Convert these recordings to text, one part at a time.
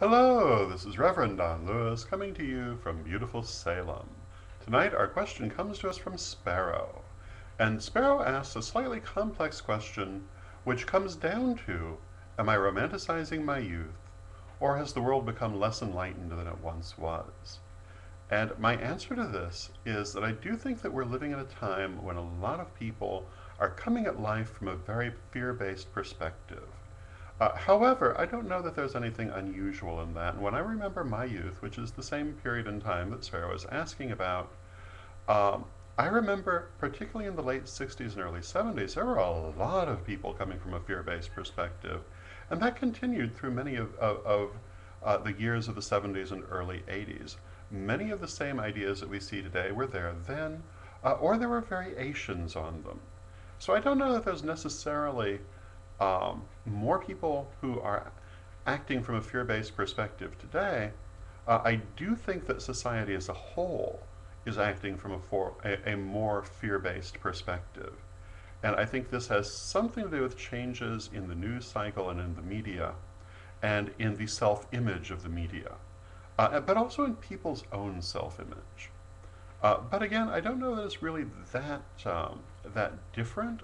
Hello, this is Reverend Don Lewis coming to you from beautiful Salem. Tonight our question comes to us from Sparrow. And Sparrow asks a slightly complex question which comes down to, am I romanticizing my youth, or has the world become less enlightened than it once was? And my answer to this is that I do think that we're living in a time when a lot of people are coming at life from a very fear-based perspective. However, I don't know that there's anything unusual in that. And when I remember my youth, which is the same period in time that Sarah was asking about, um, I remember, particularly in the late 60s and early 70s, there were a lot of people coming from a fear-based perspective. And that continued through many of the years of the 70s and early 80s. Many of the same ideas that we see today were there then, or there were variations on them. So I don't know that there's necessarily more people who are acting from a fear-based perspective today. I do think that society as a whole is acting from a more fear-based perspective. And I think this has something to do with changes in the news cycle and in the media and in the self-image of the media, but also in people's own self-image. But again, I don't know that it's really that different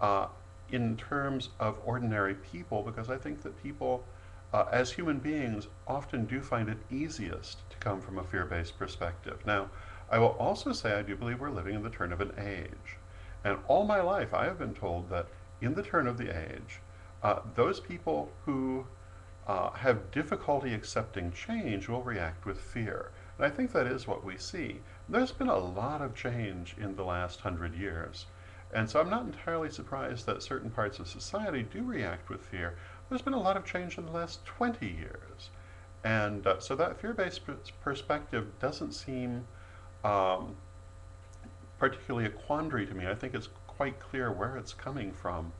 uh, in terms of ordinary people, because I think that people, as human beings, often do find it easiest to come from a fear-based perspective. Now, I will also say I do believe we're living in the turn of an age. And all my life I have been told that in the turn of the age, those people who have difficulty accepting change will react with fear. And I think that is what we see. There's been a lot of change in the last 100 years. And so I'm not entirely surprised that certain parts of society do react with fear. There's been a lot of change in the last 20 years. And so that fear-based perspective doesn't seem um, particularly a quandary to me. I think it's quite clear where it's coming from.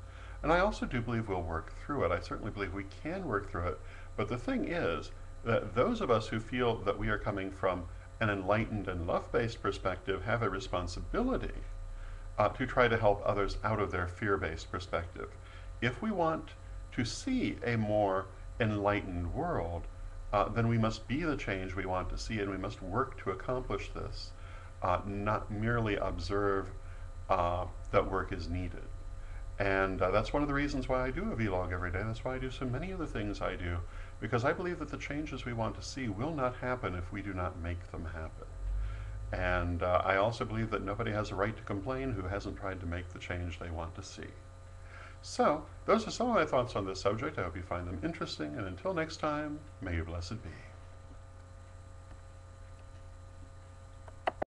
And I also do believe we'll work through it. I certainly believe we can work through it. But the thing is that those of us who feel that we are coming from an enlightened and love-based perspective have a responsibility to try to help others out of their fear-based perspective. If we want to see a more enlightened world, then we must be the change we want to see, and we must work to accomplish this, not merely observe that work is needed. And that's one of the reasons why I do a vlog every day. That's why I do so many of the things I do, because I believe that the changes we want to see will not happen if we do not make them happen. And I also believe that nobody has a right to complain who hasn't tried to make the change they want to see. So, those are some of my thoughts on this subject. I hope you find them interesting, and until next time, may you blessed be.